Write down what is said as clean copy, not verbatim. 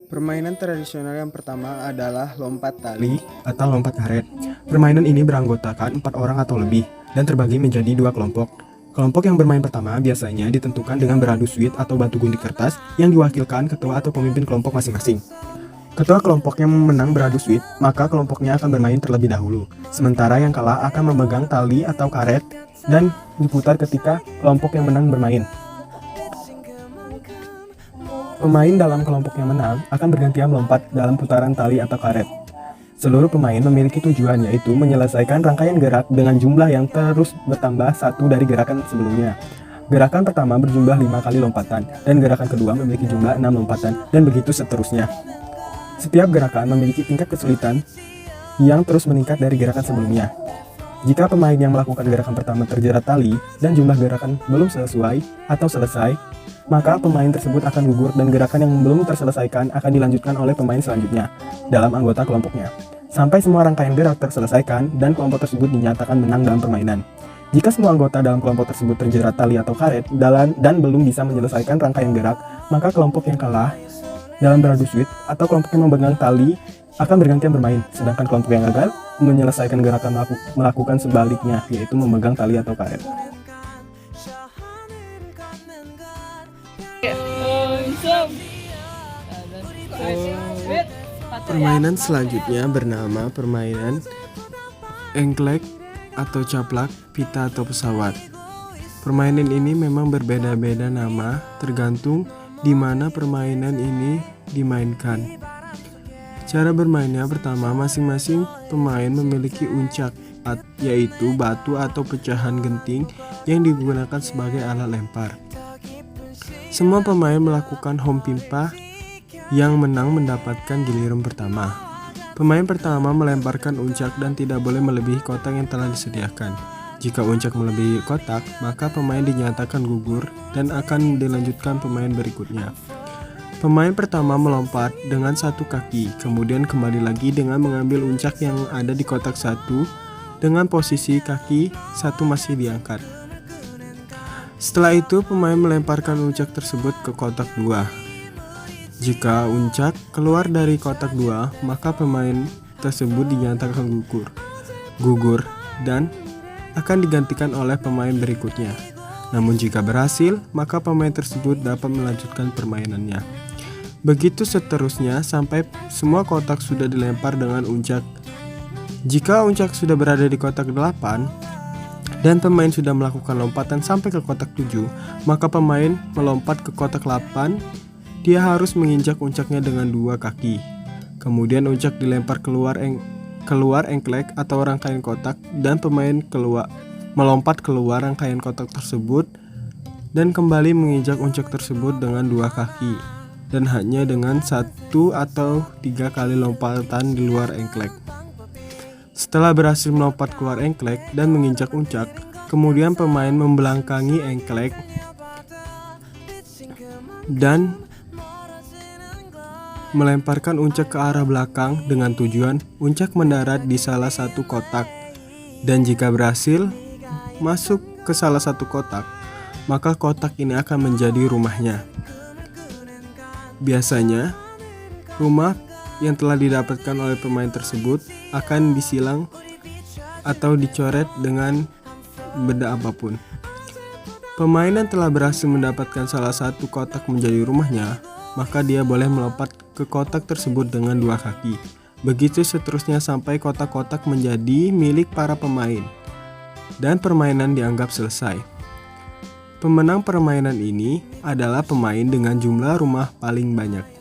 Permainan tradisional yang pertama adalah lompat tali. Tali atau lompat karet. Permainan ini beranggotakan 4 orang atau lebih dan terbagi menjadi 2 kelompok. Kelompok yang bermain pertama biasanya ditentukan dengan beradu suit atau batu gunting kertas yang diwakilkan ketua atau pemimpin kelompok masing-masing. Ketua kelompok yang menang beradu suit, maka kelompoknya akan bermain terlebih dahulu. Sementara yang kalah akan memegang tali atau karet dan diputar ketika kelompok yang menang bermain. Pemain dalam kelompok yang menang akan bergantian melompat dalam putaran tali atau karet. Seluruh pemain memiliki tujuan, yaitu menyelesaikan rangkaian gerak dengan jumlah yang terus bertambah satu dari gerakan sebelumnya. Gerakan pertama berjumlah 5 kali lompatan, dan gerakan kedua memiliki jumlah 6 lompatan, dan begitu seterusnya. Setiap gerakan memiliki tingkat kesulitan yang terus meningkat dari gerakan sebelumnya. Jika pemain yang melakukan gerakan pertama terjerat tali dan jumlah gerakan belum sesuai atau selesai, maka pemain tersebut akan gugur dan gerakan yang belum terselesaikan akan dilanjutkan oleh pemain selanjutnya dalam anggota kelompoknya, sampai semua rangkaian gerak terselesaikan dan kelompok tersebut dinyatakan menang dalam permainan. Jika semua anggota dalam kelompok tersebut terjerat tali atau karet dan belum bisa menyelesaikan rangkaian gerak, maka kelompok yang kalah dalam beradu suit atau kelompok yang memegang tali akan bergantian bermain, sedangkan kelompok yang gagal menyelesaikan gerakan melakukan sebaliknya, yaitu memegang tali atau karet. Permainan selanjutnya bernama permainan engklek atau caplak, pita atau pesawat. Permainan ini memang berbeda-beda nama tergantung di mana permainan ini dimainkan. Cara bermainnya pertama, masing-masing pemain memiliki uncak, yaitu batu atau pecahan genting yang digunakan sebagai alat lempar. Semua pemain melakukan home pimpa, yang menang mendapatkan giliran pertama. Pemain pertama melemparkan uncak dan tidak boleh melebihi kotak yang telah disediakan. Jika uncak melebihi kotak, maka pemain dinyatakan gugur dan akan dilanjutkan pemain berikutnya. Pemain pertama melompat dengan satu kaki, kemudian kembali lagi dengan mengambil uncak yang ada di kotak satu dengan posisi kaki satu masih diangkat. Setelah itu, pemain melemparkan uncak tersebut ke kotak 2. Jika uncak keluar dari kotak 2, maka pemain tersebut dinyatakan gugur dan akan digantikan oleh pemain berikutnya. Namun jika berhasil, maka pemain tersebut dapat melanjutkan permainannya. Begitu seterusnya sampai semua kotak sudah dilempar dengan uncak. Jika uncak sudah berada di kotak 8 dan pemain sudah melakukan lompatan sampai ke kotak 7, maka pemain melompat ke kotak 8. Dia harus menginjak uncaknya dengan 2 kaki. Kemudian uncak dilempar keluar engklek atau rangkaian kotak dan pemain melompat keluar rangkaian kotak tersebut dan kembali menginjak uncak tersebut dengan 2 kaki dan hanya dengan 1 atau 3 kali lompatan di luar engklek. Setelah berhasil melompat keluar engklek dan menginjak uncak, kemudian pemain membelakangi engklek dan melemparkan uncak ke arah belakang dengan tujuan uncak mendarat di salah satu kotak, dan jika berhasil masuk ke salah satu kotak, maka kotak ini akan menjadi rumahnya. Biasanya, rumah yang telah didapatkan oleh pemain tersebut akan disilang atau dicoret dengan benda apapun. Pemain yang telah berhasil mendapatkan salah satu kotak menjadi rumahnya, maka dia boleh melompat ke kotak tersebut dengan 2 kaki. Begitu seterusnya sampai kotak-kotak menjadi milik para pemain dan permainan dianggap selesai. Pemenang permainan ini adalah pemain dengan jumlah rumah paling banyak.